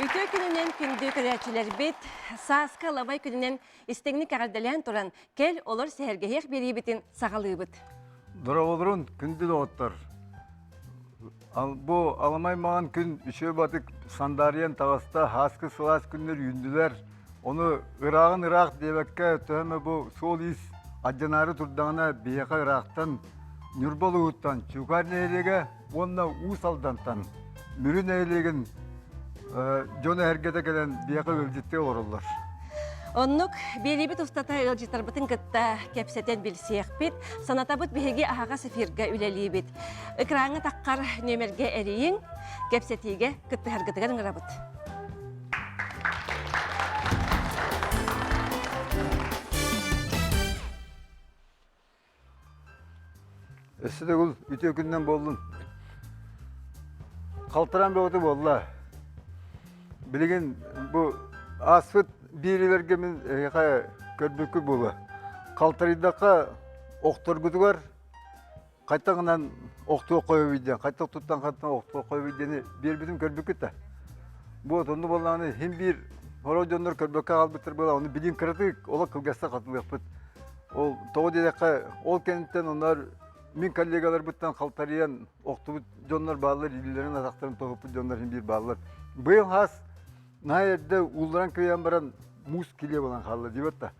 Ütü gününden kündü körәçiler bit, saaska lamay gününden istengni kağıdalayan turan kel olur sehergehek biri bitin sağalığı bit. Dura olurun kündü de otlar. Bu alamay mağan gün üçe batık sandariyen tağısta haskı sılas günler yündüler. Onu Irak'ın Irak devekke töhme bu sol is acınarı turdağına biyaka Irak'tan Nürbol Uğut'tan Çukar neylege onunla Usal'dan'tan Mürün neylegen Jona hergete gelen biyaka ölcütte olurlar. Onnuk biri bit ustata ılcıtar bitin gıtta kepseten bilsiyek bit, sanata bit bihegi ahaga sefirga üleli bit. Ikrağını takkar nömerge eriyin, kepsetige gıtta hergetigen ngıra bit. Eside gül ütü günden boldun. Kaltıran bir otu bolla. Bilgin bu asfıt birilerge min körbükü bulu. Kaltırıdaka okturgudu var. Kaytağından oktuğu koyu videyen, kaytağ tuttan kaytağından oktuğu koyu vidiyeni bir bizim körbükü de. Bu otundu bollağını hem bir horojonlar körbükü albıtır bolla, onu bilin kırdık, ola kılgasta katılıyık bit. Ol toğu dedekka, ol kentten onlar min kollegalar bitten kaltariyan oktuğu jonlar bağlar, illerin ataklarını toğupu jonlar hem bir bağlar. Bu yıl has, nayerde ulduran köyden baran mus kiliye bolan kallı diyor da.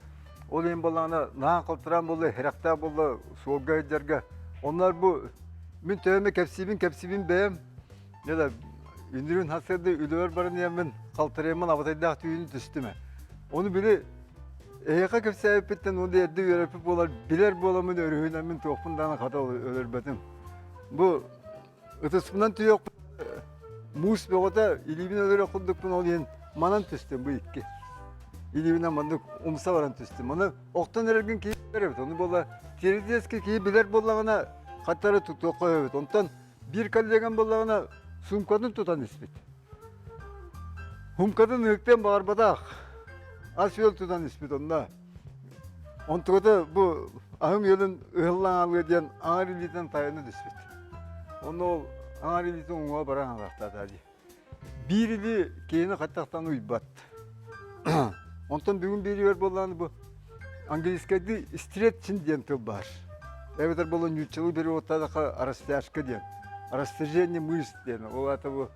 O hem bollağına nahan kaltıran bolu, herakta bolu, soğuğa ederge. Onlar bu min tövme kepsibin beyem ya da ündürün hasırda ülüver barın yemin kaltırayman avatayda tüyünü düştüme. Onu bile eyaka kepsi bitten onu yerde yörepip olar biler bolamın örüğünemin topundan kata ölür betim. Bu ıtısından tüy yok. Mus be oda ilibine ölür okunduk bunu oluyen manan tüstüm bu iki. İlibine mandık umsa varan tüstüm. Onu oktan ergin ki evet onu bola Terizdeski ki biler bollağına katları tutuyor koyuyor. Ondan bir kallegen bollağına sumkadın tutan ispit. Humkadın hükten bağırbadak. Az yol tutan ispit onda. Ontuğda bu ahım yolun ıhıllan algı diyen ağır iliten tayanı ispit. Onu ol ağır iliten uğa baran ağakta da. Bir ili keyine kattaktan uybat. Ondan bugün bir yer bollağını bu. Angliska'da stretching diyen tıl var. Evet, bu nüçeli bir ortada araştırma diyen. Araştırma mıyız diyen. O ata bu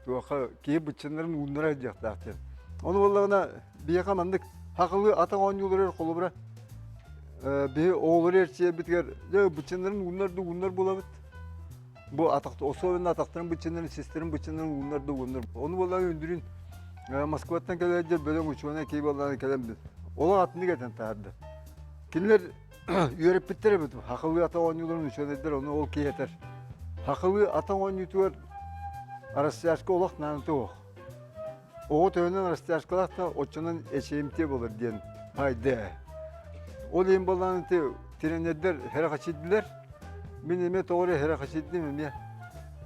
tuğka ki bıçınların unlara edecekler diyen. Onu vallahi bir yakamandık. Haklı ata 10 yıllar kolu bırak. Bir oğulları erçeğe bitiyor. Ya bıçınların unlar bulamıt. Bu atakta o soğuk atakların bıçınların seslerin bıçınların unlar. Onu vallahi öndürün. Moskva'dan gelince böyle uçuğuna ki vallahi kelimdir. Ola atını geten tardı. Kimler yörep bittere bitti. Hakıllı ata 10 yılların üçönediler onu ol ki yeter. Hakıllı ata 10 yıllar arasyaşka olak nanıtı oğuk. Oğu tövünden arasyaşkalak da oçunun eşeğimtiye olur diyen. Haydi. O deyin balanıtı trenediler, herakaçidiler. Minime doğru herakaçidiyim ya.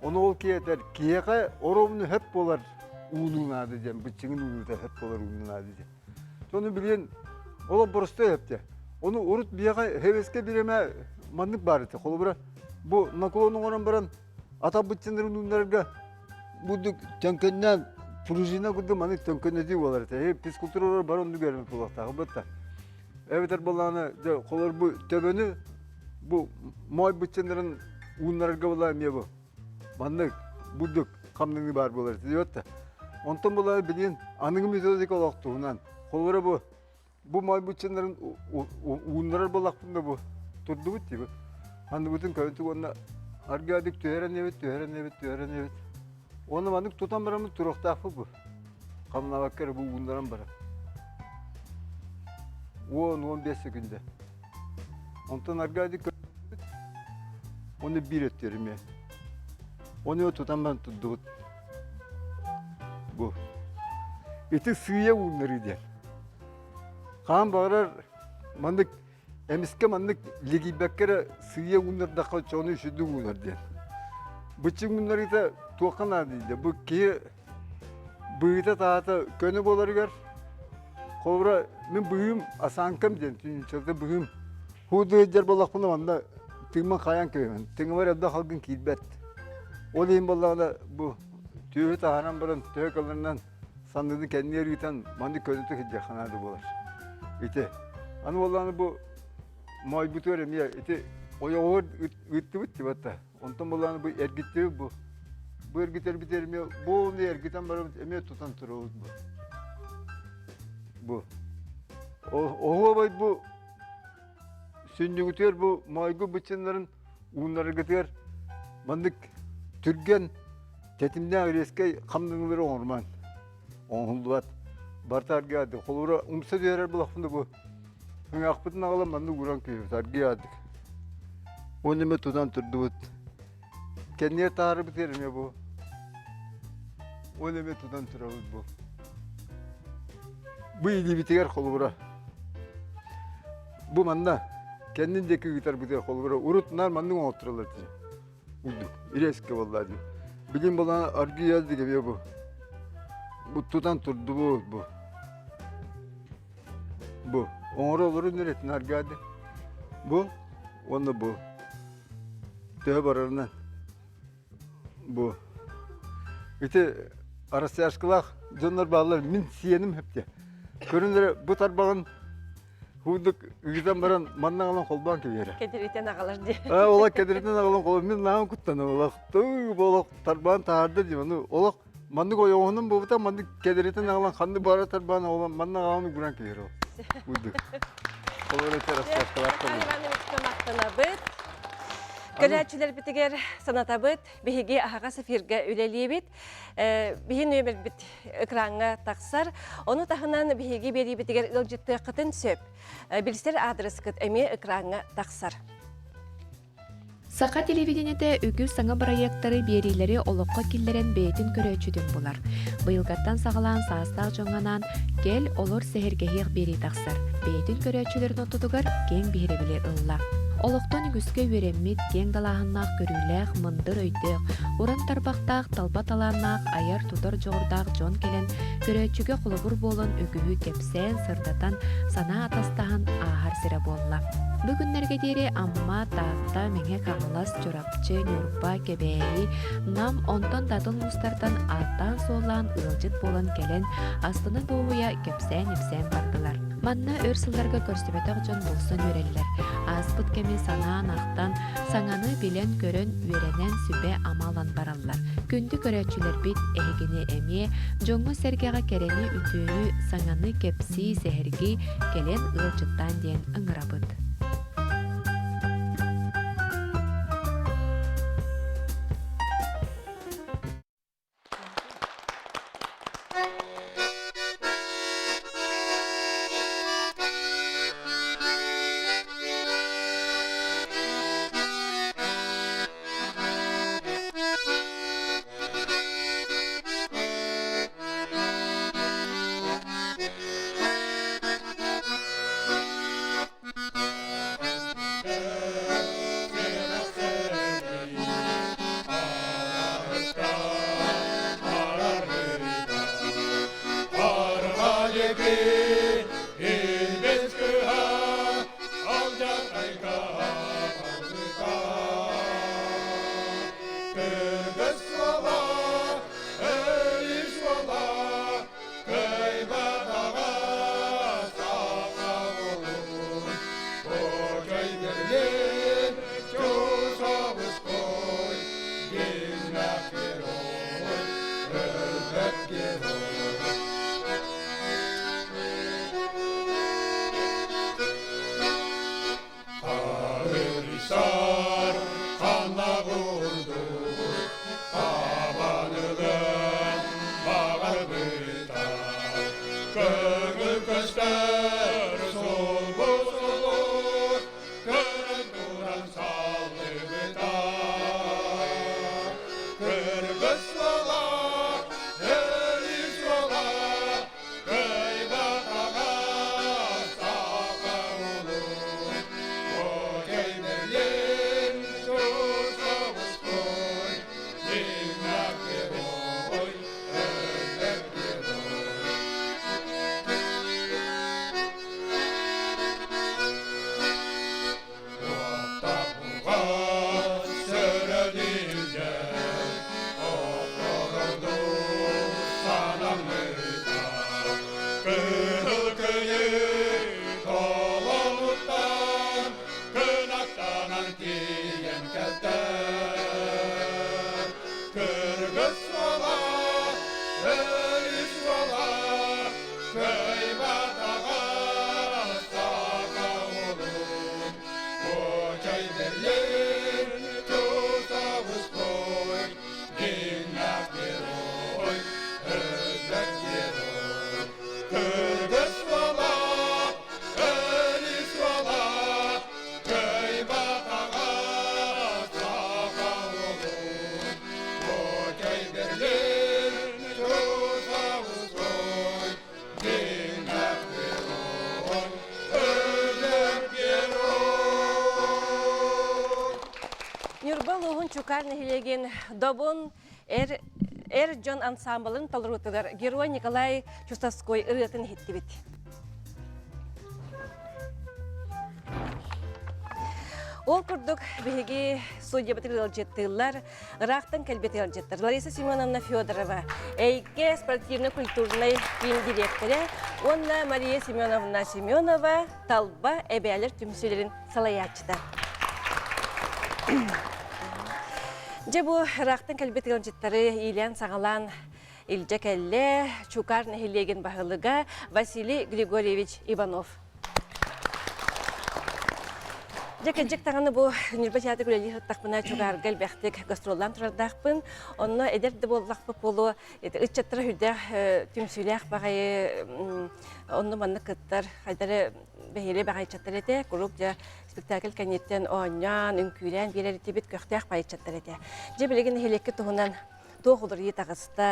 Onu ol ki yeter. Kiyeka oromunu hep bolar uğunun adı diyen. Bıçığın uğunu da hep bolar uğunun adı diyen. Onu bilen, ola borçta yaptı. Onu urut bir yaka heveske bireme mandık barıtı. Kolu bırak. Bu nakulonun oran baran ata bıçınların unlarga bu tönkönden projine kudu mandık tönköne diyor olar. Hep psikolojik olarak baron onu görmek kulakta. Batta. Evet erbalağına kolor bu töbeni bu moy bıçınların unlarga olar bu. Mandık bulduk kamdını bar bolar diyor da. Ondan bolar bilen anının müzedik olaktı unan. Kolları bu. Bu moy bıçınların unları bolaktında bu. Turdu bitti bu. Hani bütün köyüntü onda argadik tüheren evet. Onu mandık tutan baramız turuktafı bu. Kamına bakar bu unların bara. 10-15 günde. Ondan argadik onu bir ettirim ya. Onu tutan ben tuttu. Bu. İti sığıya unları diye. Kan bağırar, mandık, emiske mandık ligi bekkere sığıya unlar da kaçağını üşüdü unlar diye. Bıçın unları da tuğkan adıydı. Bu ki bıyıda tahta könü boları gör. Kolbura min bıyım asankam diye. Çünkü bıyım hudu eder bolak bunu anda tığma kayan köymen. Tığma var evde halkın kilbet. O diyeyim bollağına bu tüyü tahanan baran tüyü kalırından sandığı kendi yeri giten mandi könütü gidecek kanadı bolar. İte. Anı olanı bu maybut öğremiyor. İte oya oğur üttü bitti batta. Ondan olanı bu ergitti bu. Bu ergiter bitermiyor. Bu onu ergiten bana emiyor tutan turuğuz bu. Bu. O bay bu sünnü gütüyor bu maygu bıçınların unları gütüyor. Mandık Türgen tetimden ayrıske kamdınları orman. Onhulduat. Bartar geldi. Kolura umsa diyor bu lafında bu. Hınga akbıtın ağlam mandık uğran köyü. Targı geldik. Onu me tutan turdu. Kendine tarı biterim ya bu. Onu me tutan turdu bu. Bu iyiliği bitiyor kolura. Bu manda kendindeki gitar bitiyor kolura. Urutlar mandın otururlar diye. Uyduk. İreske vallahi diyor. Bilim bana argı yazdı gibi bu. Bu tutan turdu bu. Bu. Onlara olur neretin argı hadi. Bu. Onda bu. Töhe bararından. Bu. İşte arası aşkılak. Canlar bağlar. Min siyenim hep de. Körünlere bu tarbağın Huduk ügüden baran manna alan kolban ki yere. Kediriten ağalar diye. Ola kediriten alan kolban min nağın kuttan ola. Tuğ bolak tarbağın taharda diyor onu. Ola mandık oyoğunun bu da mandık kediriten alan kandı bara tarbağın olan manna alanı buran ki yere. Huduk. Ola teras başkalar tabii. Ayvanın üstümaktana bit. Görәчүләр битигер санатабыт, биһиги аһага сефирге үлелибит. Биһин нөмер бит экранга таксар. Оны тахынан биһиги бери битигер ылжытты кытын сөп. Билсер адрес кыт эми экранга таксар. Сақа телевидениеде үгү саңа проекттары берилери олоққа киллерен бейтин көрөчүдүн булар. Быйылгаттан сагалаан саастаак жоңганан кел олор сехиргеһиэх бери таксар. Бейтин көрөчүлөрүн отутугар кең бихиребиле ылла. Олоқтон үгүскө үереммит кең далаахыннаах көрүүлээх мындыр өйдөөх, уран тарбактаах талба талааннаах аяр тутар жоғурдаах жон келен көрөөчүгө кулубур болон үгүһү кепсээн сырдатан санаа атастаһан аахар сире болла. Бүгүннерге дири амма таапта меңе каңылас чорапчы нюрба кебээри нам онтон датын устартан аттан соолаан ылжыт болон келен астыны доуя кепсээн эпсээн бардылар. Манна өр сылларга көрсөбөтөк жон болсон өреллер. Аспыт кеми санаан ақтан саңаны билен көрөн үеренен сүбе амалан бараллар. Күндү көрөчүлөр бит эхигини эмие жоңго сергега керени үтүүнү саңаны кепси сехерги келен ылжыттан диен ыңырабыт. Нюрбал оғын чукар нехилеген добун Джон ансамблын талрутыгар герой Николай Чустовской ырытын хиттибит. Ол күрдік беге судья бітіргіл жеттігілер, ырақтың кәлбеті жеттір. Лариса Семеновна Федорова, әйке спортивно-культурный фильм директоры, онна Мария Семеновна Семенова, талба әбәлер түмсілерін салаячыда. Же бұ ырақтың кәлбеті жеттері Ильян Сағалан, Илжа Кәлле, Чукар нәхилеген бағылыға Василий Григорьевич Иванов. Жекенжек тағаны бұл Нюрба театр күлелі ғыттақпына чуғар гәлбәқтік гастроллан тұрардақпын. Онына әдерді болдақпы болу, үтчаттыра хүлдәқ түмсүйләқ бағайы, онны манны қыттар, қайдары бәйелі бағай чаттар әді, күріп жа спектакль кәнеттен оңян, үнкүйлән, берер етебет көқтәқ бағай чаттар әді. Же білеген хелеккі тұғынан тоғылыр етағысты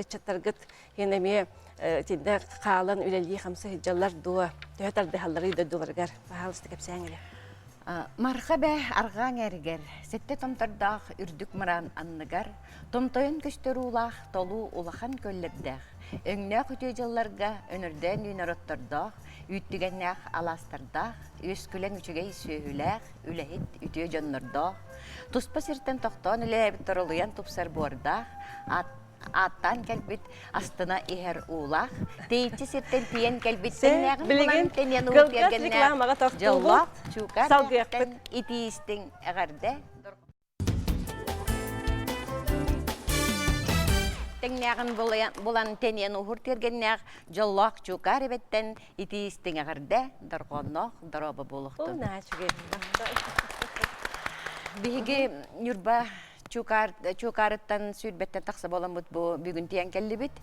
үтчаттарғыт енеме тенді қалан үлелі қамсы хиджалар дуа, түйетарды халлары үйді дуғырғар, бағалысты кәпсәңілі. Марха бә аргаң әргер, сетте томтардақ үрдік мұран анныгар, томтойын көстер улақ, толу улахан көллердәқ. Өңнәқ үтей жылларға өнірден үйнарыттардақ, үйттігеннәқ аластардақ, өскілен үчігей сөйләқ, үләхет үтей жоннардақ. Туспа сірттен тоқтан үләбіттір олуян тұпсар бордақ, аттан кәлбет астына ихер улақ, дейті сірттен тиен кәлбеттен нәғін бұлан тенен ұлт ергеннәқ, жыллақ, чукар нәқтен итиістің әғарды. Тәңнәғін бұлан тенен ұлт ергеннәқ, жыллақ, чукар әбеттен итиістің әғарды, дұрғаннақ, дұрабы болықты. Бігі Нюрба чукарыттан сүйрбеттен тақсы боламыд бұл бүгін тиян кәлі бит.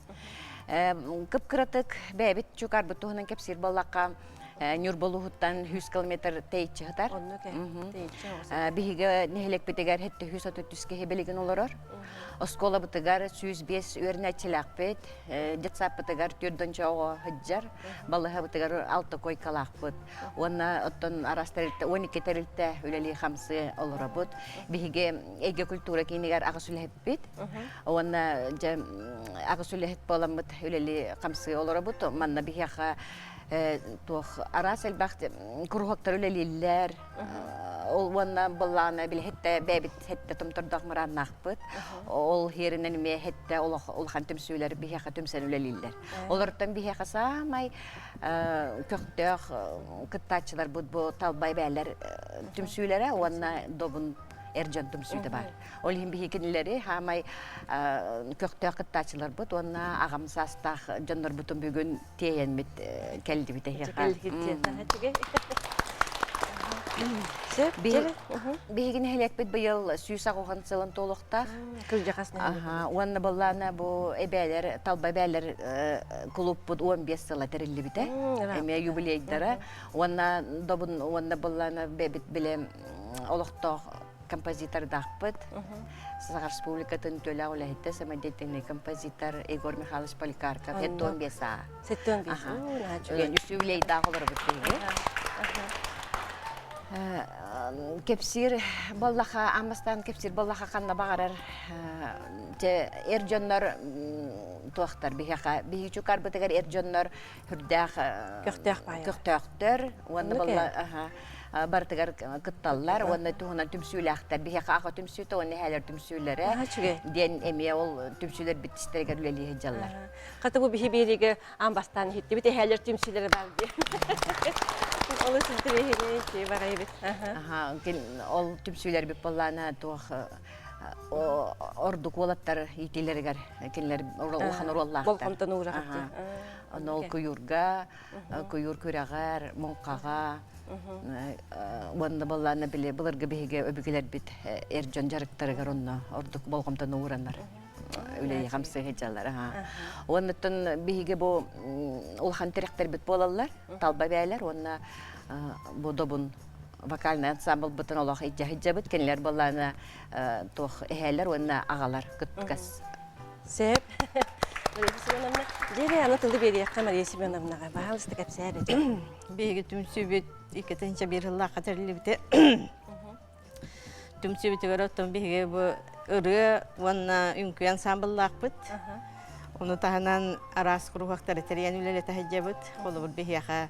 Кып-кыратык бәбіт чукар бұттуғынан кәпсір болаққа Нюрболуғыттан 100 километр тейтчі ғытар. Бігі нехелек бітігер хетті 130 хебелеген оларар. Оскола бітігер 105 өрнәтчілік бет, детсап бітігер 4 жауға хыджар, балыға бітігер 6 койкалақ бет. Оны оттан арастарылтты 12 тәрілтті үлелі қамсы олара бет. Бігі әйге культура кейінігер ағы сүләхет бет. Оны ағы сүләхет боламыд үлелі қамсы олара бет. Манна бігі Тух арас элбахт курухактар үлелиллер, ол ванна боллана бил хетте бәбит хетте томтордақ мұран нақпыт, ол херінен ме хетте олхан түмсүйлер бихеқа түмсен үлелиллер. Оларыттан бихеқа самай көқтөк кыттачылар бұд талбай бәлер түмсүйлері, ванна добын Эрджан түмсүйді бар. Ол ең бейкенілері хамай көқтөк кыттачылар бұд, онна ағамсастақ жандар бұтын бүгін тейен бет кәлді біті хеқа. Бейген хелек бет бұйыл сүйсақ оған сылын толықтақ. Онна боллана бұл әбәлер, талбай бәлер клуб бұд 15 сыла тәрілі біті. Әме юбилейдері. Онна боллана бәбіт білем олықтақ композитор дақпыт. Сағар республикатын төлі олағытты самадеттіңі композитор Егор Михайлович Поликарков. Хетті 15 аға. Сетті 15 аға. Үсі дағылыр бұттығы. Кепсир боллаға, амастан кепсир боллаға қанна бағарар. Эрджоннар туақтар бейхақа. Бейхи чукар бұтығар эрджоннар хүрдәқ көқтөқтір. Онды болла... Бартыгар кытталлар, онна туғынан түмсүйләқтар, бейхақа аға түмсүйті, онна әлер түмсүйлері. Ден әме ол түмсүйлер біттістергер үлелі жаллар. Қаты бұл бейхи бейрегі амбастан хетті, біті әлер түмсүйлері бар бей. Олы сіздері бейхи бағай бет. Ол түмсүйлер біп боллана туғы ордук болаттар итилергер кинлер улхан ураллахтар. Болқомтан уурахты. Оны ол күйурга, күйур күрәгәр, монқаға, онда болланы біле, бұлырғы бейге өбігілер бит әржон жарықтарығар онна, ордық болғымтан уыранар. Үлей қамсы хеджалар. Оннытын бейге бұл улхан теректер бит болалар, талба бәйлер, онна бұл добын вокальный ансамбл бұтын олақ хеджа бит, кенлер болланы тоқ әйелер, онна ағалар күткас. Сеп. Мария Семеновна, жері аны тылды берияққа Мария Семеновнаға бағалысты кәпсәрі. Беги түмсүбет икетинче бир жылла катерлибите. Түмсүбет көрөттөн беги бу ыры ванна үнкү ансамбллакпыт. Уну таханан арас курухактар терен үлеле тахҗабыт. Колу бир бехиха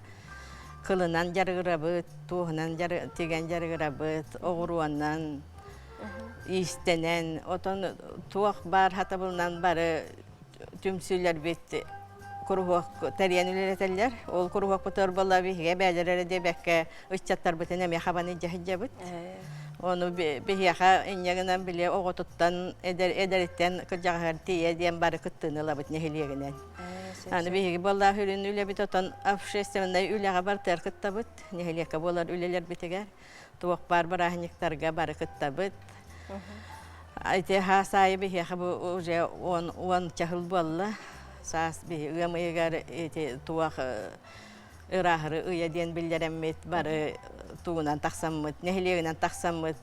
кылынан жарыгырабыт, туһунан теген жарыгырабыт, огуруаннан истенен, отон туак бар хатабылнан бары түмсүллер бит курухак терен үлелетелер. Ол курухак бутор бала бихиге бәлерәре дебәккә үччаттар битене мехабаны җаһҗабыт. Onu bihiyaha enyeğinden bile oğututtan ederitten kırcağır diye diyen bari kıttığını labıt nehiliyeginen. Yani bihiyaha vallahi hürün üle bit otan afşesteminde üle bar ter kıttabıt nehiliyeka bolar üleler biteger. Tuğuk bar barahniktarga bari kıttabıt. Ayte ha sahibi bihiyaha bu oje on çahıl bolla. Sas bihiyaha ıyamayıgar tuğuk ırahırı ıyadiyen bildiremet bari tuğunan taksamıt, nehiliyeğinden taksamıt,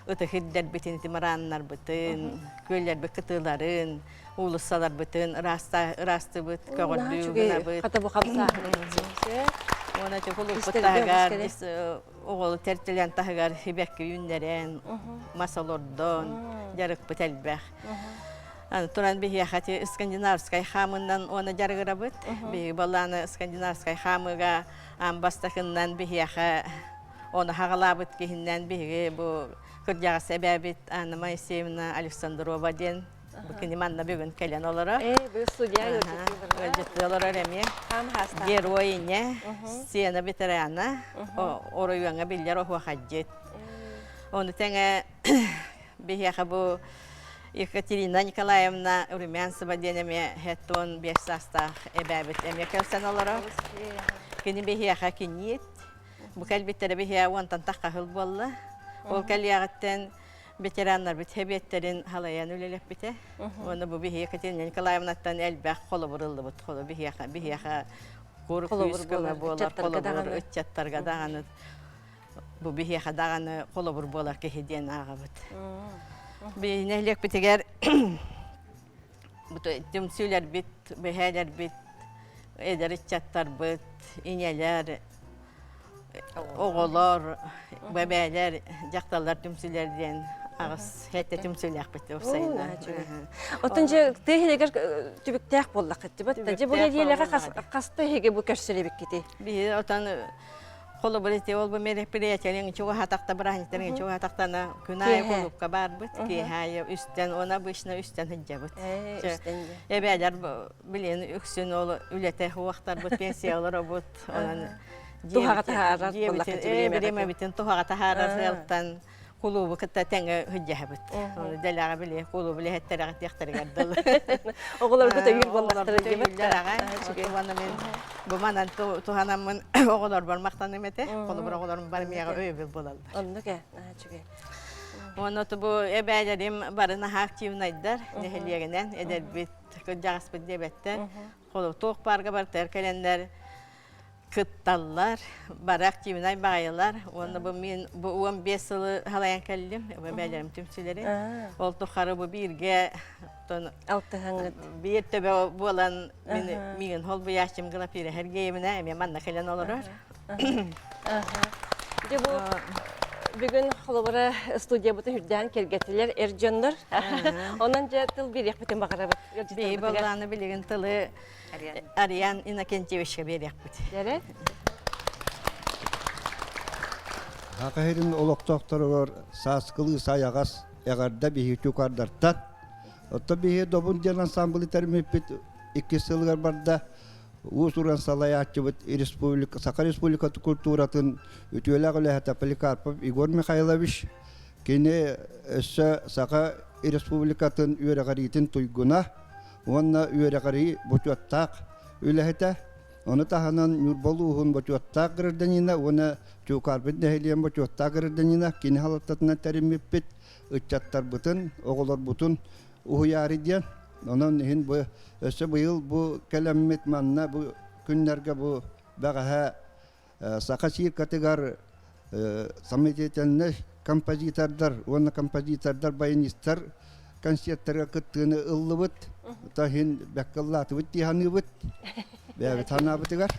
ıtı hidder bitin, timaranlar bitin, köyler bit kıtıların, ulussalar bitin, rastı bit, kağıdlığına bit. Hatta bu kapsa. Ona çok olup tahgar, oğlu tertilen tahgar, hibekki yünleren, masalordon, jarık bit elbek. Turan bihi hati İskandinavskay hamından ona jarıgıra bit, bihi balağını İskandinavskay hamıga ambastakından bihi onu hağalabıt kihinden bihi bu kırcağı sebebit Anna Moiseyevna Aleksandrova den bu kinimanna bugün kelen olarak. Bu studiya Öldüktü olarak emiye. Geroyine, siyana bitirana, orayuanga bilyar o hacjet. Onu tenge bihi bu Ekaterina Nikolaevna Rumyantseva deneme hetton 5 sasta ebebit emiye kelsen olarak. Kini bihi kiniyet. Bu kelbetleri bihiya ondan takahıl bolla. Ol kelyağıtten veteranlar bit hebetlerin halayan ölelep bite. Onu bu bihiya Katerina Nikolaevna'dan elbek kolu vuruldu bit. Kolu bihiya kuruk yüzgüme bolar, kolu vur, ütçattarga dağını. Bu bihiya dağını kolu vur bolar kehiden ağa bit. Bir nehlek bitiger, bu tümsüler bit, biheler bit, eder ütçattar bit, ineler, oğullar, bebeler, jaktallar tümsülerden ağız hette tümsüler bitti ofsayına. Otunca tehleger tübüktek bollak etti. Batta bu hediyelerge kastı hege bu körsülebik gidi. Bir otan kolu birisi ol bu merhpiriyetlerin çoğu hatakta bıraktıkların çoğu hataktana günay kolup kabar bit ki hayır üstten ona başına üstten hicabıt. Ebeler bilen üksün ol ülete huaktar bit pensiyalar bit onun Tuhaga taharat bollak etti. Bireme bitin tuhaga taharat eltan kulubu kıtta tenge hicabıt. Delaga bile kulubu bile hetterak yaktarıgardılı. Oğullar da yür bollaktırı gibi. Bu manan tuhanamın oğullar barmaktan emete, kolu oğullarım barmayaga öyle bolalı. Onu ke, çünkü. Onu bu ebelerim barına hakçıyınaydılar, nehirlerinden eder bit, kıcağız bit debetten. Kolu tuğuk barga bar terkelenler, kıttallar, barak cimnay bağılar. Onu bu 15 yılı halayan kellim, ebelerim tümsüleri. Oldu xarı bu birge, bir töbe bu olan min hol bu yaşım glapire her geyimine emi manna kelen olur. De bu bugün xolobara studiya butu hürden kelgetiler erjonlar. Ondan jatıl bir yakbitin bakara. Bir balağını bilgin tılı Aryan Inakentjeviş'e bir yakbit. Yere? Hakahirin oloktoqtары var, saskılı sayağas, eğarda bihi tükardartan. Otta bihi dobun diyen ansamblı termipit 2 yıllar barda Usuran salayatçı Sakar Respublikası Kulturatın ütüyeler olehata Polikarpov Igor Mikhailovich Kini össä saka Respublikatın üyeregaritin tuyguna, onna üyeregari boçuattak ülehete, onu tahanan Nurboluğun boçuattak gırdanina, ona çukarbet neheliyen boçuattak gırdanina, kini halattatına terimipit, ıçattar butun, oğullar butun, uhuyari diyen, onun hin bu össä bu yıl bu kelemmet manna, bu günlerge bu bağa saka şirkatigar саммитетенне композитордар, оны композитордар, баянисттар концерттерге кыттыны ыллыбыт, тахин бәккаллатыбыт тиханыбыт, бәбі танабытыгар.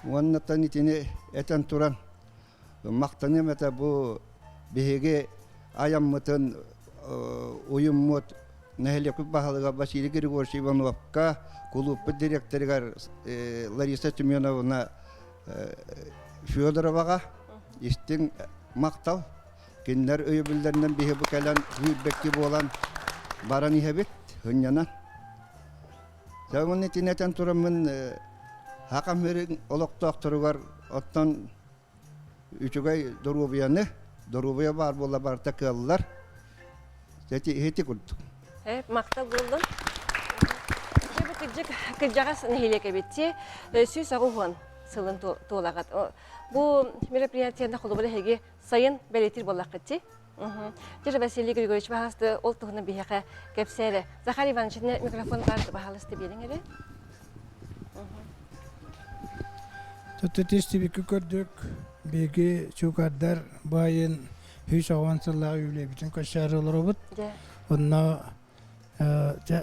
Оны танитini этен туран мақтаным это bu беге аяммытын уюммут нәһелекүп баһалыга Василий Григорьевич Ивановка, клуб директорыгар Лариса Тюменовна Федороваға истин мақтал кинлер өйөбүллеринен биһи бу кэлэн үйбекки болан баран иһебит хыннянан. Сәгөнне тинетен турамын хакам берин олоктоктуругар оттан үчүгай дорубия бар бола бар такаллар. Хети курдук. Мактал болдун. Кыджагас нехилеке битти, сүйс агуган сылын толагат. Бу мероприятияда холобуле хеге сайын белетир боллаккытти. Жер Василий Григорьевич бахасты ол тугуна бияка кепсере. Захар Ивановичне микрофон барды бахалысты бериңере. Төтөтести бик көрдүк. Беги чукардар байын хүч авансыллар үйле бүтүн көшөрөлөр бут. Онна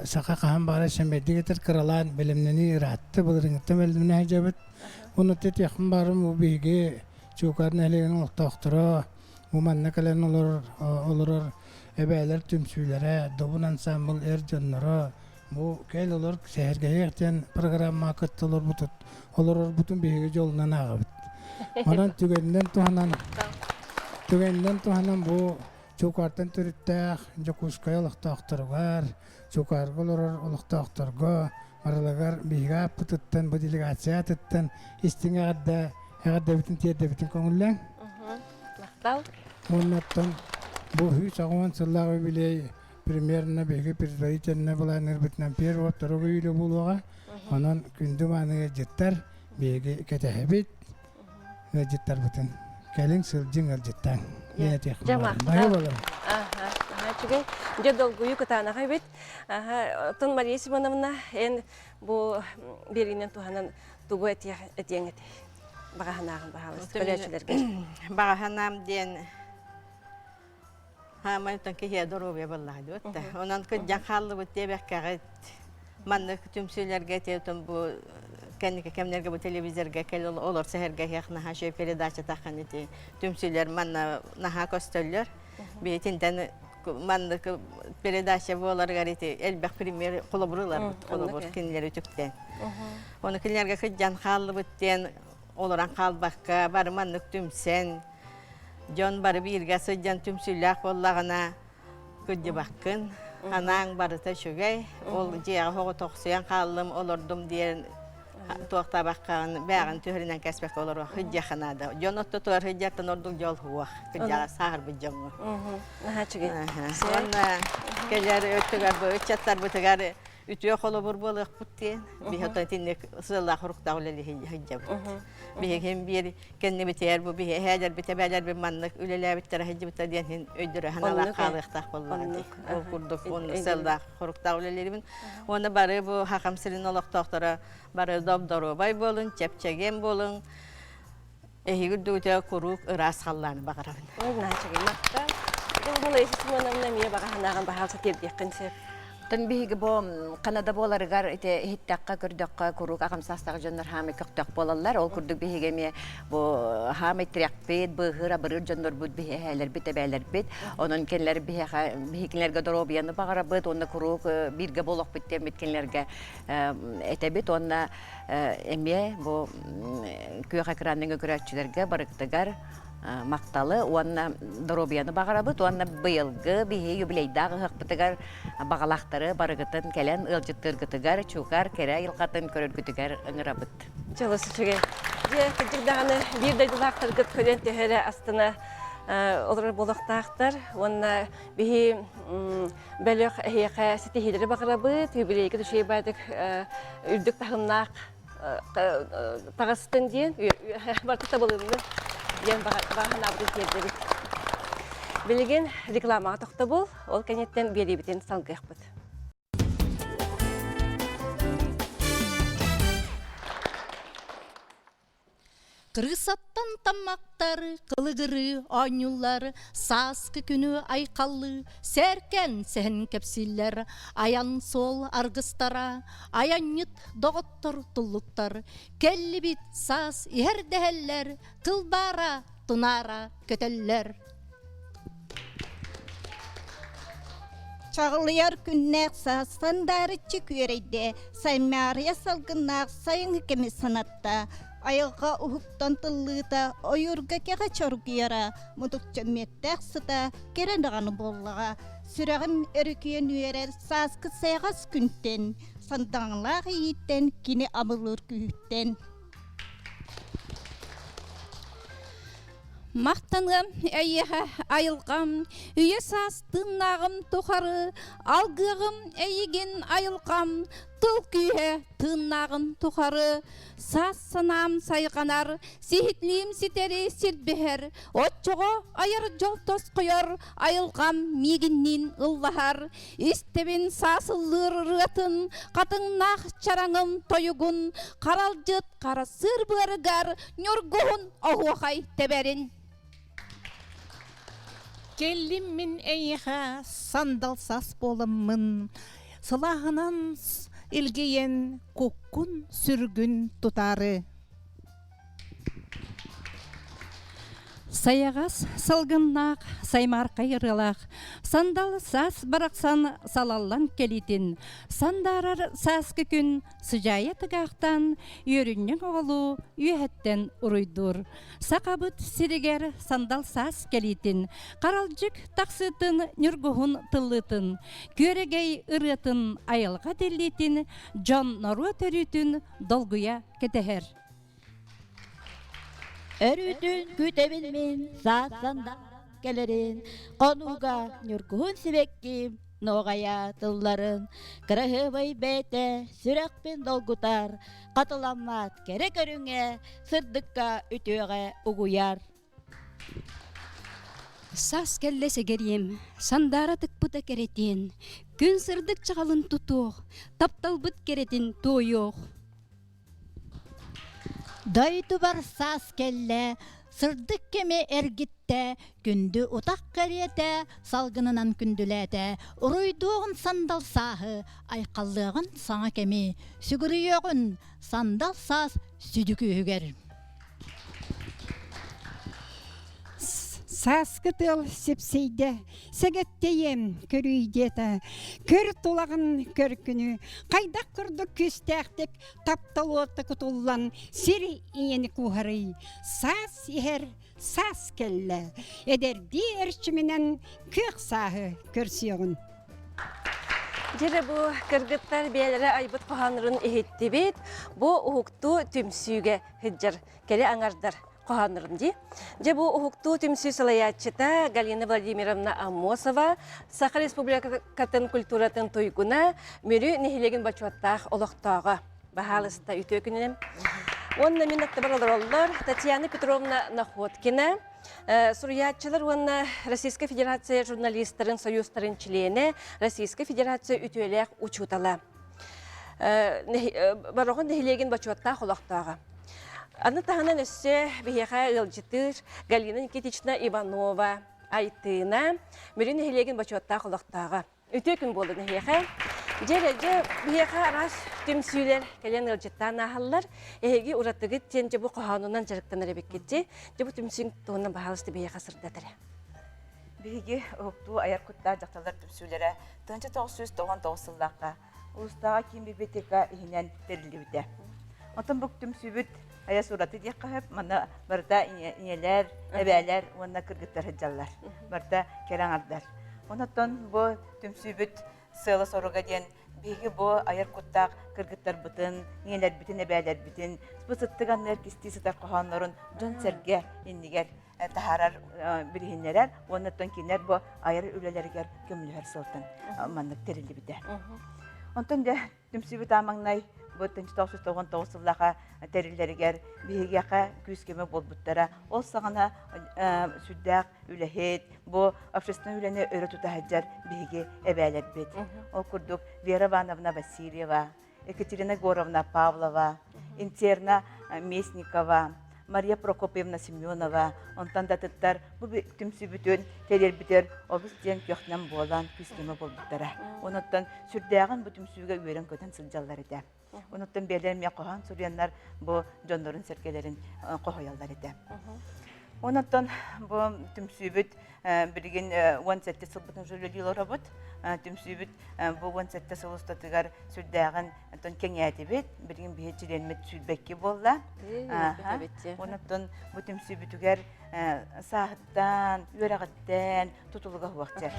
сака кахан бара шемедигетер кралан билимнени ратты булырың темелдимне хажабыт. Уну тет якын барым у беги чукарын элеген октоктура. Уманна кален олор эбелер түмсүйлере добун ансамбл эржоннора. Бу кел олор сehерге программа кыттылар бутут. Олор бутун беги жолунан агыбыт. Манан түгенден туханан бу чукартан түрүттәк жокускай олохтоктургар, чукарголор олохтоктурга, маралагар бига путуттан бу делегация тыттан истиңагда бүтүн тиедде бүтүн көңүлләң. Мактал. Оннаттан бу хүч аган сыллагы билей примерно беги предварительно буланыр бүтнән первый второй үйле булуга. Анан күндү маны жеттер беги кетебит. Жеттер бүтүн. Келин сылжың алжеттан. Чугай, где долгую катана хайбит. Тон Мария Симоновна, бу беринен туханан тугу этеңет. Багаханагын бахалыс. Көрөчүлөргө. Багаханам ден хамайтан кие доробия баллады. Онан кыджан халлы бут дебеккагыт. Манны түмсүлөргө тетем бу кемнерге бу телевизорга кел олор сехерге яхна хаше передача такан ити түмсүлөр манна наха костөллөр бетинден манна передача болар гарити элбек премьер колобурлар кинлер үтүктен. Оны кинлерге кыджан халлы буттен олоран калбакка бар манны түмсен жон бар бирге сыджан түмсүллак боллагана кыджы баккын анаң барыта шугай ол жега хого токсуян каллым олордум диен туақта баққан бәғін түрінен кәспек олар хыджаханада. Жонотты туар хыджаттан ордық жол хуақ. Хыджаға сағыр бұл жоңы. Онна кәлер өттігар бұл, өтчаттар бұтығар үтіе қолы бұр болық бұттен. Бейхоттан тіннек сылла құрықта олелі хыджа бұт. Бейхем бір кәнне бітер бұл, бейхәдер бітәбәлер бір маннық үлелі біттері хыджа бұтта дейін өйдірі ханала қалықтақ болуға. Ол күрдік оны сылла құрықта олелерімін. Оны бары бұл хақам сірін олықтақтары бары добдорубай болун, чепчеген болун. Эхигір дүйті құруқ ұрас қалланы бағарабын. Начаген мақта. Бұл Лариса Симоновна мие бағаханаған бағалса тердеккен сеп. Тон биһиги бу Канада боларыгар ите хиттакка көрдөккө курук агамсастагы жоннор хами көктөк болалар. Ол курдук биһиги ме бу хами трякпет быгыра бырыр жоннор бут биһелер битебелер бит. Онун келлер биһикилерге доробияны багарабыт, онда курук бирге болок биттем биткенлерге этебит. Онда эме бу күйөк экранын көрөчүлөргө барыктыгар макталы, уанна доробияны багарабыт, уанна быйылгы биһи юбилейдагы хакбытыгар багалактары барыгытын келен ылжыттыргытыгар чукар кере йылкатын көрөргүтүгар ыңырабыт. Жалысы чуге. Же кырдаганы бир дайдылактар гыт көлен төһөрө астына олар болоқтақтар, онна бихи бөлөк әйеқә сетихилері бағырабы, түйбілейгі дүшей байдық үрдік тағыннақ тағыстын дейін, барты табылымды ден бағын абды келдері. Білген рекламаға тоқты бол, ол кәнеттен бері бітен салғық бұд. Кыргызстан таммактары, кылыгыры, анюллары, саскы күнү айкаллы, сәркен сән кепсиллер, аян сол аргыстара, аяннют доготтор туллуктар, келли бит сас иһердәһәлләр, кылбара, тунара, көтәлләр. Çağlayan günler sandarı çıkıyordu. Saymariye salgınlar sayın hükümü sanatta. Ayağa uhuktan tıllıda, oyurga kega çorguyara, muduk cemiyettek sıda, geren dağını bollağa. Sürağın erüküyen üyerer, saskı sayğas günten, sandağlar yiğitten, kine amılır gühütten. Мақтанғам әйеға айылғам, үйе састың нағым тұқары, алғығым әйеген айылғам, тұл күйе тыңнағым тұқары, сас санам сайғанар, сихитлім ситері сирбехер, отчоға айыр жол тос қойыр, айылғам мегіннен ұллахар, істебен сасылыр рытын, қатыңнақ чараңым тойығын, қаралжыт қарасыр бұрығар, нөргуғын оғуқай теберін. Келім мен әйіға сандал сас болыммын, сылағынан илгейен көккүн сүргүн тұтары. Саяғас салғыннақ, саймар қайырылақ, сандал сас барақсан салаллан келетін, сандарар саскы күн сыжайы тығақтан, үйріннің оғылу үйәттен ұройдыр. Сақабыт сирегер сандал сас келетін, қаралжық тақсытын нүргуғын тыллытын, көрегей ұрытын айылға делетін, жон нору төрітін долгуя кетехер. Өрүтүн күтебилмин саасанда келерин, конуга нүргүн сибекки ноғая тылларын, кырыхыбай бәйте сүрәкпен долгутар, қатыламат керек өрүңе, сырдыққа үтөге угуяр. Сас келлесе керем, сандара тыкпыта керетин, күн сырдык чағалын тутуқ, тапталбыт керетин тойоқ. Дайду бар сас келле, сырдык кеме эргитте, күнді утақ керете, салгынынан күнділете, ұруйдуғын сандал сағы, айқаллығын саңа кеме, сүгіріеғін сандал сас сүдікі үгер. Саскы тыл сепсейді, сәгеттейем көрүйдеті, көр тулағын көр күні, қайдақ күрді күстәқтік, таптал оты күтулан, сері иені куғары, сас ехер, сас келі, әдерді әршіменен көк сағы көрсеғын. Жері бұ кыргыттар бәлері айбыт қоғанырын ехетті бет, бұ ұхуқту түмсүйге хыджар, келі аңардар. Қоғанырымды. Же бұл ұхуқту түмсүй салаятчыта Галина Владимировна Амосова Саха Республикатын культуратын тойгуна мөрі нехилеген бачуаттақ олықтағы бағалысыта үті өкінінім. Онна мен ақтабар олар Татьяна Петровна Находкина, суриятчылар онна Российская Федерация журналистерин союзтарын члені Российская Федерация үтөлек учутала. Бароғын нехилеген бачуаттақ олықтағы. Аны тағынан өсі бейеға ғылжытыр Галина Никитична Иванова айтына мөрін хелеген бачуатта құлақтаға. Өте күн болды нәйеға. Жереже бейеға арас түмсүйлер кәлен ғылжыттан ағалар. Әйеге ұратығы тен жабы қоғанынан жарықтан әребек кетті. Жабы түмсүн тұғынан бағалысты бейеға сырдадыры. Бейеге ұқту аяр күтті жақталар түмсүйлері 1999 сыллаққа ұлыстаға кем библиотека үйінен берілуді. Отын бұқ түмсүбіт ая сураты дек қағып, мана барда инелер, әбәлер, онына кіргіттер хыджалар. Барда керен алдар. Онаттан бұ түмсүбіт сылы соруға ден Биги бу аяр куттак кыргыттар бытын, нелер битин эбәлер битин, спысыттыганнар кисти сытар коханнарын жон серге иннигер тахарар бирихиннерер, оннаттан кинер бу аяр үлелергер көмүлөр сылтын маннык терилди бите. Онтон да түмсүбүт амаңнай бу 1999 жыллака терилдергер бигияка күскеме болбуттара ол сагана сүддак үлехет бу общественный үлене өрөтү тахаджар биги эбәлер бит. Ол курдук Вера Ивановна Васильева, Екатерина Горовна Павлова, Интерна Местникова, Мария Прокопьевна Семенова, онтан да тыттар бу түмсүбүтүн терилбитер обус ден көхнәм болан күскеме болбуттара. Онуттан сүрдәгән бу түмсүгә үйрен көтен сылжаллар иде. Онуттан белер ме кохан суряннар бу жондорун серкелерин кохояллар иде. Онуттан бу түмсүбүт бирген 17 сылбытын жөлөлүлөр бут. Түмсүбүт бу 17 сылыстатыгар сүрдәгән тон кеңәтибет бирген бихечиленмет сүлбекке болла. Онуттан бу түмсүбүтүгәр сааттан, үрәгәттән тутулуга вакыт.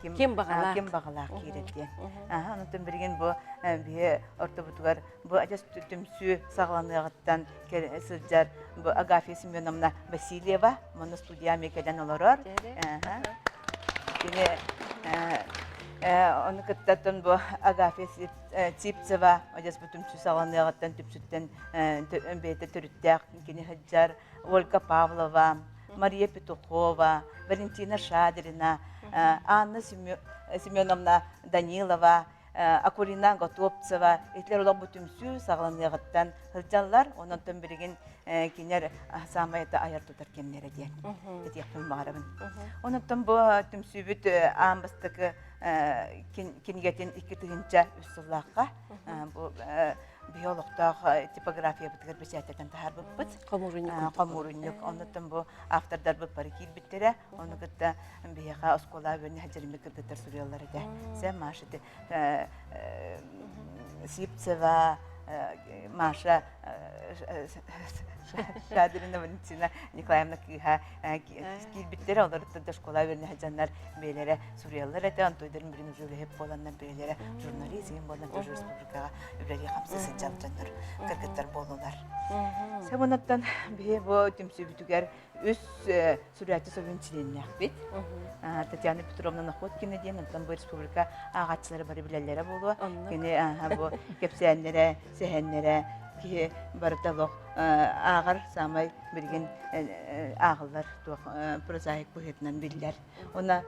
Ким багалак киретте. Онуттан бирген бу бие ортобутугар бу ажас түмсү сагланыгыттан сылжар бу Агафья Семеновна Васильева, моны студия мекеден олорор. Оны кыттатын бу Агафья Ципцева, ажас бу түмсү сагланыгыттан түпсүттен бейте түрүттәк кини хаджар, Ольга Павлова, Мария Петухова, Валентина Шадрина, Анна Семеновна Данилова, Акулина Готовцева, этлер олар бу түмсү сагланыгыттан хаджаллар, онтон бирген кинер самайта аяр тутар кемнере ден. Этияпын багарабын. Онтон бу түмсүбүт амбастыкы кингетин 2-нче үссыллакка бу биологтаг типография битгер бесәтәтен тахар бит. Камуруньюк. Онтон бу автордар бу парикил биттере, оны гытта бияга оскола бөрне хаҗырмы кырдытыр сурьяллар иде. Сәм машите Сипцева, Маша Шадрина Валентина Николаевна киха килбиттер аларытта да школа берне хаҗаннар белере сурьяллар иде. Антойдырын бирин жөле хеп болганнар белере журнализм болан республикага үбрәли хамсысы җаннар кыргыттар болулар. Сәбонаттан бе бу түмсүбүтүгәр үс сүрәте совенчиленнәк бит. Татьяна Петровна Находкина дигән антан бу республика агачлары бары беләләре булу. Кене бу кепсәннәре, сәһәннәре ки бардалык агыр самай бирген агыллар прозаик поэтнан билләр. Она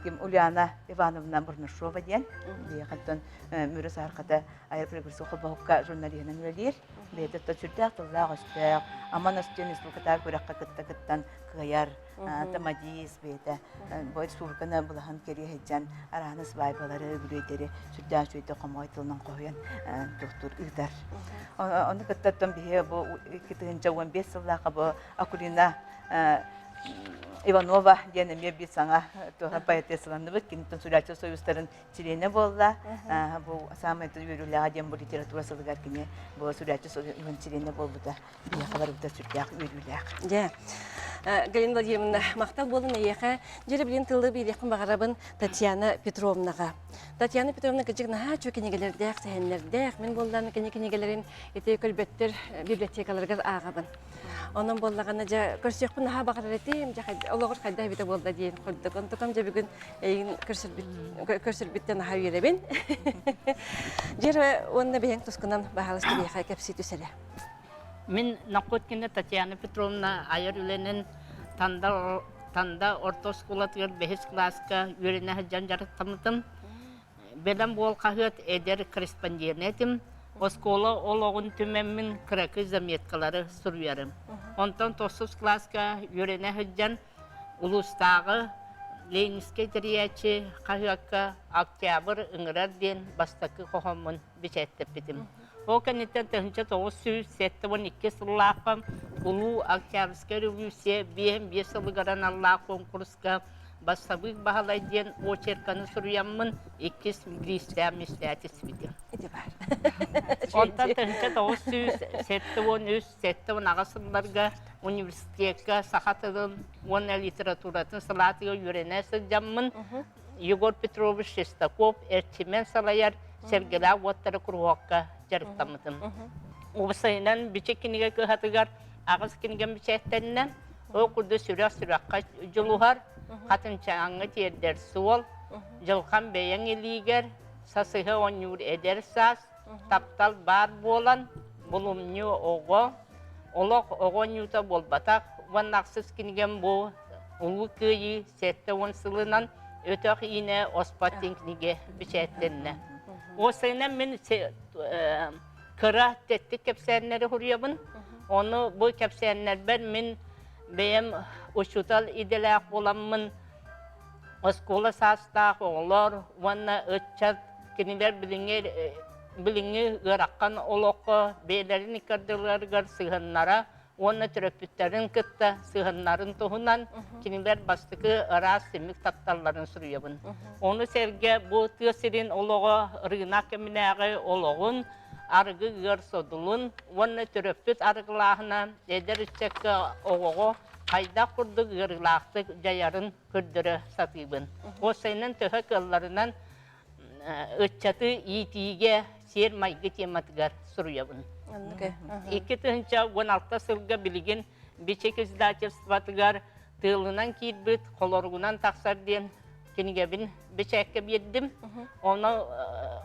ким Ульяна Ивановна Бурнашова дигән дигән мөрәс аркада аяр прегресс хоббакка журналистның үләләр. Бәйдә төчүдә тыллагыстак, аманастен республикада күрәккә кыттан кыяр, тамадис бәйдә. Бу республиканы булган кери һәҗән араныс байбалары бүләдәре сүдә сүйтә камайтылның койын доктор Игдар. Аны кыттан бие бу 2015 елларга бу Акулина Иванова дигән мебель саңа тоһа поэтесаланды бит, кинтен сүрәтче союзларын чилене булла. Бу самый юрүләгә дигән бу литература сылгар кине бу сүрәтче союзларын чилене булды. Бия хәбәр үтә сүрәк юрүләк. Я. Галина Владимировна, мактап болын әйәкә, җире белән тылы бер якын багарабын Татьяна Петровнага. Татьяна Петровна кичекне чөкенегеләрдә, сәһәннәрдә, мен булларны кенегеләрен ите көлбәттер библиотекаларга агабын. Onun bollarına ja körsek bunu ha bakar etim ja olur kadar bite bolda diyen kurduk. Onu tam ja bugün körsel bitten ha yüreben. Jere onu beyan tuskunan bahalıstı bir hakepsi tüsele. Min Nakotkine Tatyana Petrovna ayar ülenin tanda orta skolatır behes klaska yürene hajan jarat tamıtım. Belam bol kahıt eder korrespondentim. Oskola oloğun tümemmin krakı zametkaları sürüyerim. Ondan 9 klaska yürene hajan ulustağı Leninske teriyatçı kahıakka Oktyabr ıngırar den bastakı kohamın biçettep bitim. O kanıttan tahınca 1972 yıllarım ulu Oktyabrska revolüsiya bir yılgaran Allah konkurska bastabık bahalaydiyen o çerkanı sürüyemmin 2 millisya mislatis bitim. Ondan tahınca 1973 ağasınlarga üniversiteye sahatılın, ona literaturatın salatıya yürene sırcamın Егор Петрович Шестаков эрчимен салаяр Сергейлак оттары кургуакка жарыктамытым. Убысайынан бичек киниге кыхатыгар агыс киниген бичектеринен о курду сүрак-сүракка жолугар катынчаңы тердер суол жылкан бейен илигер сасыгы онюр эдер сас таптал бар болан булумню ого олок огонюта болбатак ваннаксыз киниген бу улу кыйы сетте онсылынан өтөк ине оспаттин книге бичеттерине. Осайынан мен кыра теттик кепсернери хурьябын. Onu bu kepsenlerber min beyem uçutal idelak bolamın oskola sastaq olar vanna ötçat kiniler bilingi gırakkan olokko beylerin ikardılar gar sığınlara onu töröpütlerin kıtta sığınların tohunan kiniler bastıkı aras simik tattalların sürüyabın. Onu serge bu tığsirin oloğa rınak eminəği oloğun argı gör sodulun, onu töröpüt argılağına eder içecek oğuğu kayda kurdu gırgılaktı cayarın kürdürü satibın. O senin töhü kıllarından ıççatı iyitiğe ser maygı tematıgar suruyabın. İki tığınca 16 sılga bilgin biçek izdachevstvatıgar tığlınan kirbit kolorgunan taksar diyen kinigebin biçekke birdim. Onu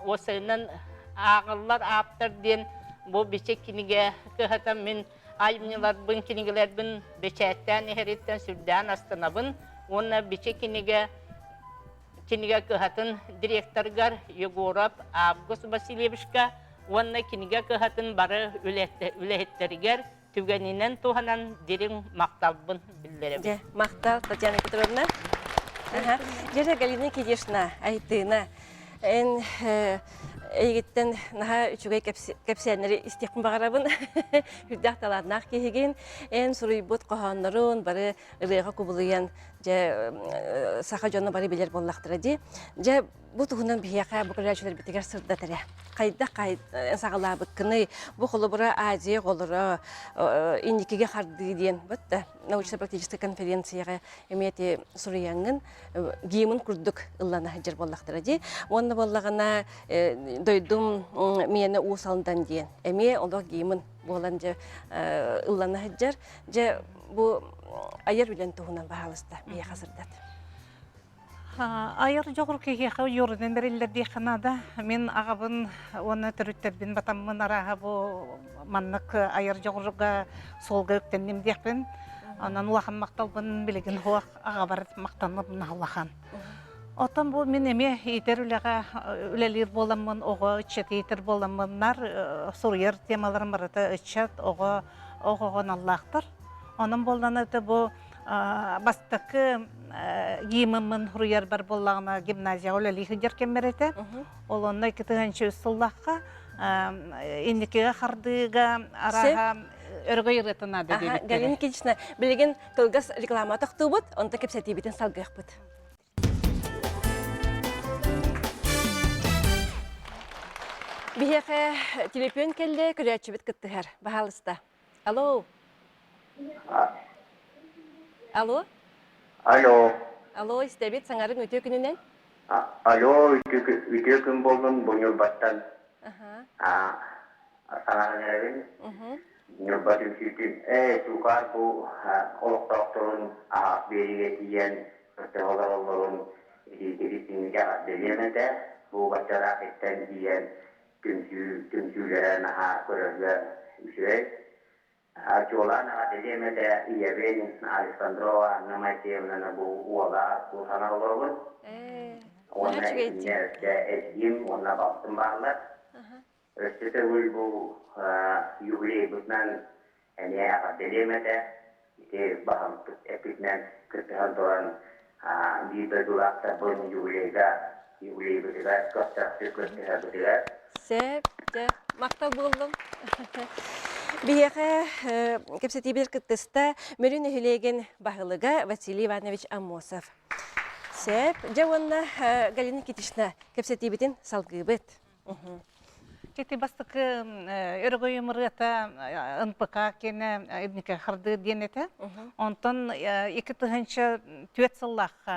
o senin ağıllar aptar diyen bu biçek kinige kıhatan min aymnilar bın kinigeler bın biçetten eheritten sürden astanabın. Ona biçek kinige kıhatan direktorgar Yegorov Avgust Vasilyevishka ona kinige kıhatan barı ülehetteriger tügeninen tuhanan derin maktalbın bildirebilir. Maktal Tatyana Petrovna. Jere Galina Kidishna aytına en Eğitten naha üçüge kepsenleri istekmin bağırabın. Hürdağ taladnaq kehegen. En suruybut qohanların bari ılığa kubulayan sağa jonu bari biler bollaqtıra di. Bu tuğunan biyaqa bu kırıçılar bitiger sırda tere. Qayda sağıla bıkkını bu qolu bura Aziya qolura indikige qardı diyen. Batta naучно-практический конференцияға emiyeti suruyangın giyimin kurduk ıllana hajır bollaqtıra di. Onu bollağına doydum miyene uğusalından diyen. Emiye onu giyimin boğulanca ıllana hajır. Bu ayar bilen tuğunan bahalısda biyaqa sırdat. Ayar жоғыр кейхеқі yorundan beriller diye kanada. Men ağabın onu türütterbin batamın arağı bu manlık ayar жоғырға solga öktendim diyekben. Ondan ulağın maqtalbın biligin hoğaq ağabar maqtanıb nağlahan. Otan bu men eme iter ülelir bolamın, oğa içet iter bolamınlar suruyar temalarım barata içet oğağın Allah'tır. Onun bollanıdı bu bastıkı giyimimin huruyar bar bollağına gimnaziya olali hıcar kemerete. Olanda iki tığınçı üstüllağqa indikege xardыга araha örgü yırıtına da debitleri. Galina Kidishna bilgin kılgas reklama taqtubut, onu da kepseti bitin salgıqbut. Biheqe telefon kelle kürəçibit kıttıher. Bahalısta. Alo. Alo. Alo. Alo, istebit sanarın ötü gününden? Alo, ütü gün boldun bu nülbattan. Sanarın erin. Nülbatın sütün. Sukar bu oluk doktorun beri diyen olanların edildiğince denemede bu başara etten diyen tümsülere körözler üsüre. Jolan denemede iyeven Alexandrova Namatevna bu uala bu sanarların. Ona etkim ona baktım bağlar. Ötete bu yuhli bundan ene denemede ite baham epitnen kırtıhan bir bedulakta bunun yuhli bitiler kırtıhan bitiler. Sep, maktal buldum. Biheqe kepseti bir kıttısta mürün ehilegen bahılıga Vasiliy Ivanovich Amosov. Sep, javonna Galina Kidishna kepseti bitin salgıbıt. Тити бастыкы өргөй мырыта НПК кене эднике харды денете. Онтон 2-тыгынчы төт сыллаққа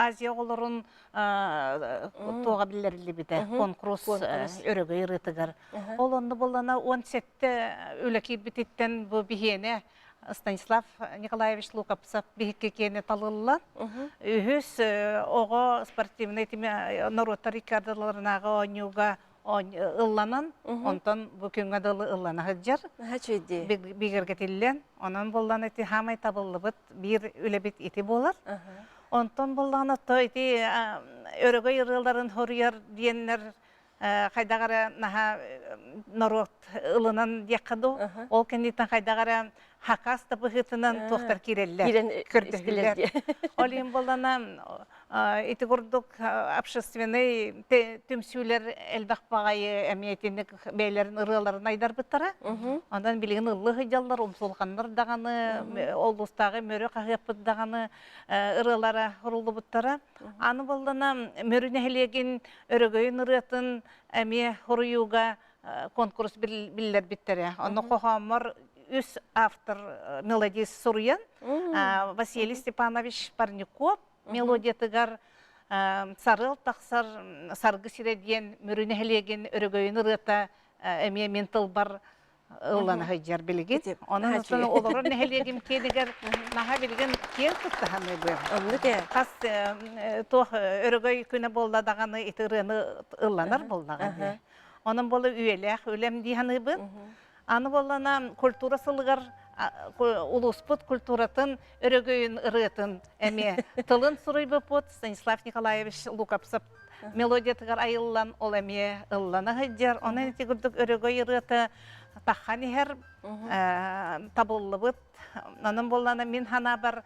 Азия оларын тоға білерлі біді. Конкурс өргөй рытыгар. Ол онды болана 17-ті өләкейт бітеттен бұл бігене Станислав Николаевич Лукапсов бігікке кені талылылар. Үхіс оға спортивный народтар икардыларынаға онюға ылланан, онтан бүкінгі дылы ыллана хыджар. Бігергетілен, онан болдан еті хамай табылы бұд, бір өлі біт еті болар. Онтан болдан еті өрігі ырыларын хорияр дейінлер қайдағара наға народ ылынан дияқаду, ол кендеттен қайдағара хакас табығытынан тоқтар керелілер, көрдігілер. Олин болдана ити көрдік общественный түмсүйлер әлбақ бағайы әмиетінік бәйлерін ырыларын айдар бұттара. Ондан білген ылы ғыдалар, ұмсулғандар дағаны, олыстағы мөрі қағып дағаны ырылара ұрылы бұттара. Аны болдана мөріне әлеген өрігойын ырытын әме ұрыюға конкурс білілер біттері. Оны қоғамыр үс автор мелодии Сурьян, Василий Степанович Парников, мелодия тыгар сарыл тақсар саргы сиреден мөріне әлеген өрігойын ұрыта әме ментыл бар ылланы хайжар білігет. Оның ұсыны оларын әлеген кенігер наға білген кен тұттағаны бұл. Қас тоқ өрігой күні болдадағаны итіріні ылланар болдағаны. Оның болы үйелек, өлем дейханы бұл. Аны болана культура сылығар, улуспыт культуратын өрігойын ұрытын әме тылын сұрый бұпыт Станислав Николаевич Лукапсов мелодия тығар айыллан ол әме ылланы ғыджар. Оның әте күрдік өрігой ұрыты таққан ехер табылы бұт. Оның болана мен хана бар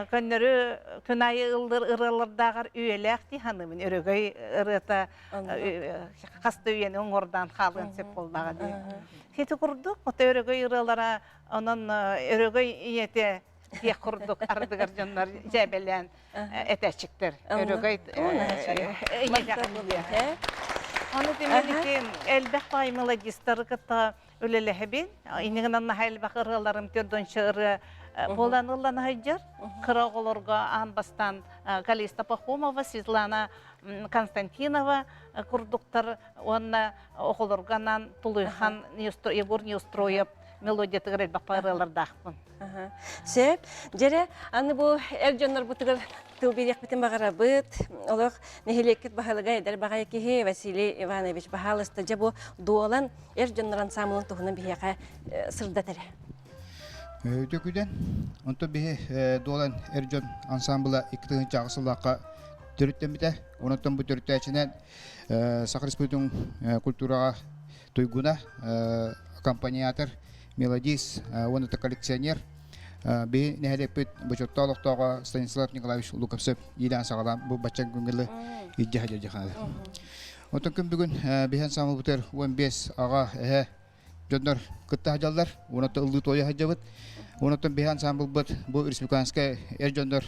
көннөрі күн айы ылдыр ырылырдағар үйелек дейханы мен өрігой ұрыты қасты үйені оңырдан қалын сеп болдаға дейін. Хеті құрдық, ота өрігөй ырылара, онын өрігөй иете тек құрдық, ардығар жонлар жәбелен әтәчіктер. Өрігөй Оны деменеке әлбәқ бай мелодистары кітті өлелі бен, инегін анна әлбәқ ырыларым төрдінші ыры болан ылланы хайджар. Қырaq оларға анбастан Галиста Пахомова, Светлана Константинова құрдықтар, онна оқылырғанан Тулыйхан Егор Неустроев мелодия тығыр әлбәқ бағырылардақпын. Сеп, жере, аны бұл әржонлар бұтығыр тылберек бітін бағара бұт, олық нехелекет бағалыға едер бағай кеге Василий Иванович бағалысты, же бұл дуалан әржонлар ансамылын тұғынан бейеқа сырдатыры. Өтөкүден, онто бейе дуалан әржон ансамбыла 2-тығын чағысылаққа төріттен біте, онаттан бұл төрітті әчінен Сақыр Республиканың культураға тойгуна аккомпаниатор, мелодист, онаты коллекционер, бей нәхелеппет бұчотта олықтауға Станислав Николаевич Лукапсов елен сағалам бұл бачан күнгілі идде хадер жақанады. Онтан күн бүгін бейен самыл бұтыр 15 аға әе жондар күтті хадалдар, онаты ұлды тойы хаджабыт, онаттан бейен самыл бұт бұл республиканскай әр жондар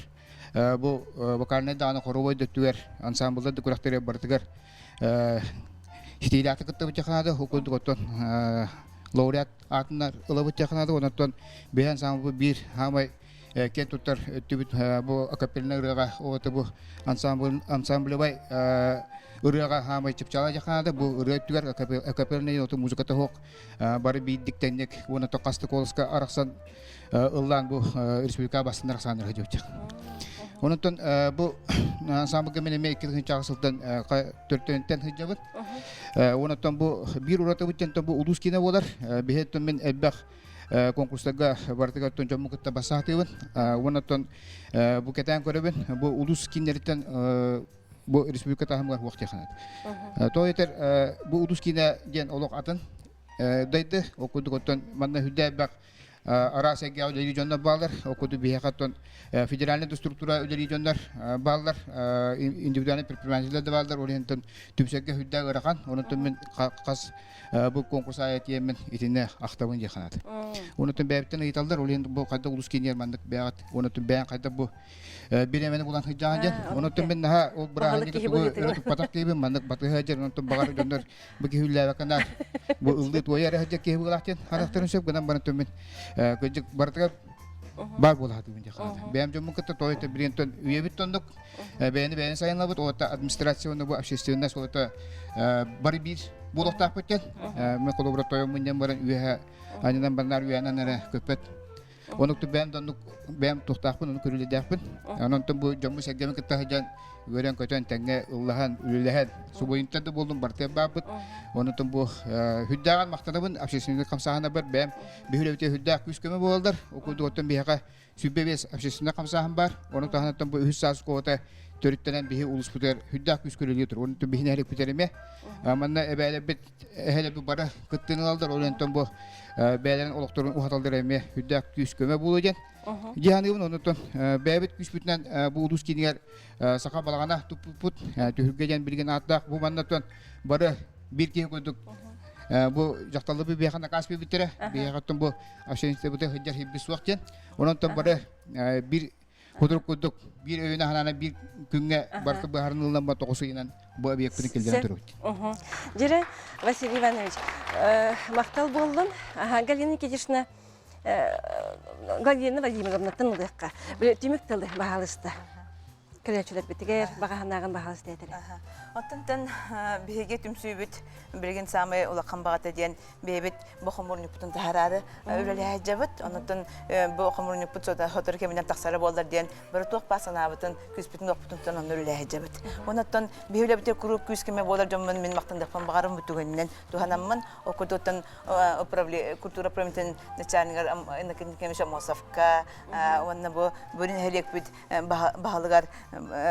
бұл вокальный дағаны қору ойды түгер ансамблды күрақтары бартығар хитиляқты күтті бұт жақанады, оқылды қоттан лауреат атынар ылабыт жақынады, онаттан бейен самыл бір хамай кен тұттар түбіт бұл акапеліні ұрыға оғыты бұл ансамблі бай ұрыға хамай чыпчала жақынады, бұл ұры түгер акапеліні оты музыката хоқ бары бейдіктеннек, онаттан қасты қолысқа арақсан ыллан бұл республика басында арақсанырға жөп жақын. Онаттан бұл ансамблға менеме 2-тігін чағысылдан 4-тен хыджабыт. Онаттан бұл бір ұраты бұттен бұл ұлыс кені болар. Бейеттен мен әлбәқ конкурстарға бартығаттан жамы күтті басақтығын. Онаттан бұл кәтән көребін. Бұл ұлыс кенерден бұл республика тағымға уақыт яқынады. Той етер бұл ұлыс кені ден олық атын дайды. Оқыдық оттан манна хүдді әлбәқ арасы әге өдері жондар балдар, оқыды бейхаттан федеральный структура өдері жондар балдар, индивидуальный предпринимательдер балдар, олентен түмсәкке хүдді ұраған, онытын мен қас бұл конкурс айатиемен етіне ақтабын жақанады. Онытын бәйіптен айталдар, олентен бұл қайда ұлыс кенер мандық бәғат, онытын бәйін қайда бұл беремені бұлан хыджаған жен, онытын мен наға ол бірағын егіс бұл өтіп батақ кейбін, мандық батығы жер, онытын бағар жондар бұл кейхілі әвәкандар Bu ıldı toyar hajak ke bulahten harakterun söp gınan bana tömen. Kıcık bartıga bar buladı bence kaldı. Benim cümle kıta toyta birinton üye bitonduk. Beni sayınlabıt ota administrasyonda bu общественность ota bari bir bulakta peten. Me kolaboratoyum munyan baran üye anından banlar üyenan nere köpet. Onu tu benim tuhtahpın onu körülü derpin. Onun bu jamu segemi kıta hajan gören kocan tenge Allah'ın ülülehen suboyunta da buldum bartaya babıt. Onun bu hüddagan maktanabın общественный kamsahana bar benim bihülevte hüddak küskeme boldur. Okudu otan bihaka sübbebes общественный kamsahan bar. Onun tahanatan bu hüssas kota törüttenen bihi ulus puter hüddak küskölüyor. Onun tu bihine helik puterime. Amanna ebele bit hele bir bara kıttığını aldır. Onun bu beylerin olukturun uhataldır eme hüddak küskeme bulucan. Cihanıbın onutun bebet küspütünden bu ulus kiniger saka balagana tuput tühürgejen bilgen atdak bu mandatın barı bir kişi koyduk. Bu jaktalı bir beyakanda kasbi bitire. Beyakatın bu aşağıda bu da hıcar hibbis vaktin. Onutun barı bir Kudur kuduk bir öğüne hanana bir günge barkı baharınılan batokusu inen bu obyektini kilden turut. Jere Василий Иванович, мақтал болдun. Галина Кедишна Галина Владимировна тынылыққа. Түймек тылды бағалысты. Кіречілет бітігер, бағағанағын бағалысты етілі. Оттантан биһиге түмсүүбүт билген самый улакан багата диен бебет бохомурник путун тахарары үлеле жабыт. Онтон бохомурник пут сода хотор кеминен таксары болдар диен бир тук басанабытын күспүтүн окпутун он үлеле жабыт. Онтон бихиле бите куруп күскеме болар жоммун мен мактандыкпан багарым бүтүгөннен туханаммын окудуттан культура промитен начальник энекен кемеше Мосовка онна бу бүрүн хелек бит баалыгар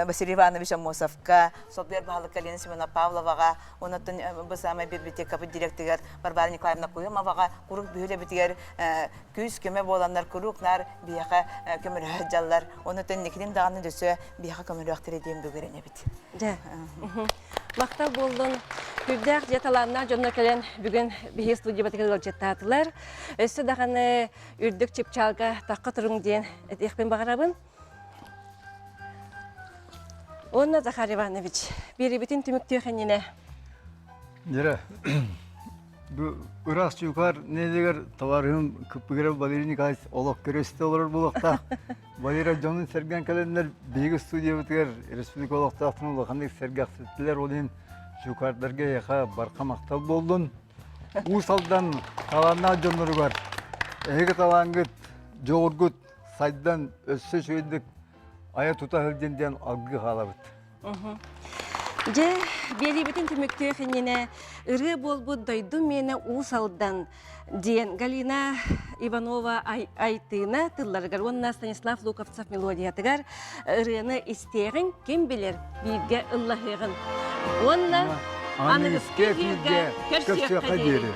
Василий Иванович Мосовка Собер баалык Галина Семеновна Павловага онтон бу самый библиотека директоры Барбара Николаевна Куемовага курук бихиле битигер күскеме боландар курукнар бияка көмөлө жаллар онтон никинин даганы дөсө бияка көмөлө актыр дем бөгөрөне бит. Жа. Мактал болдун. Күбдәк жеталарына жонна келен бүгүн бихи студия батыгыл жеттатылар. Өсө даганы үрдүк чипчалга такка туруң ден этекпен багарабын. Онна Захар Иванович, бери бүтүн түмүктүү хеннине. Jere. Bu Irak yukarı ne diyor tavarım kıpkırı balirini kaç olak göreste olur bulakta. Balira John'un sergen kalenler büyük stüdyo bitiyor. Respublika olakta atın olakandık sergi aksettiler olayım. Yukarılarga yaka barka maktab boldun. Usaldan tavanna John'ları var. Ege tavangıt, joğurgut, saydan össe şöyledik. Aya tuta hırcenden algı halabıt. Же, бери бүтін түміктүү хеніне ыры болбу дойду мені усалдан дейін Галина Иванова айтына тылларыгар. Онна Станислав Луковцев мелодиятыгар ырыны истерін кем білер бейге ыллахығын. Онна анығызке бейге көрсеққа дейі.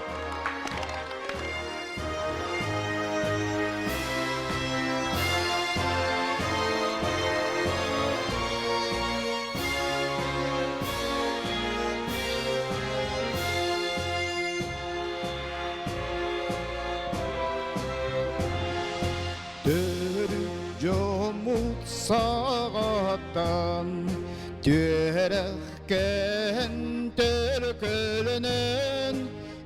Sağattan tühereken törkölenen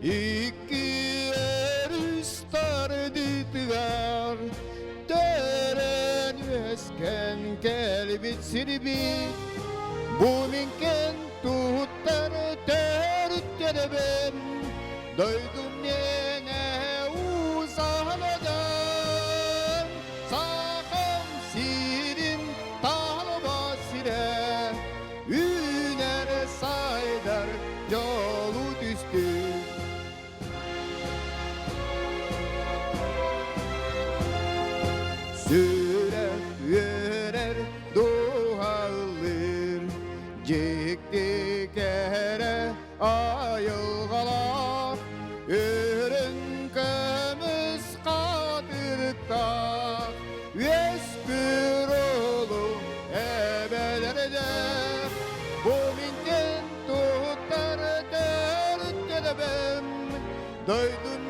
iki erüstar ditigar tören esken kelbit sirbi bu minken tuttar törtterebem doydum nene uzahaladan sağam sirin talbasire üner saydar yolu düştü sürer yörer duhalır cekti kere ayılgalar ürün kömüz kadırta Vespür oğlu ebelerde bu minten tutar dört edebem doydum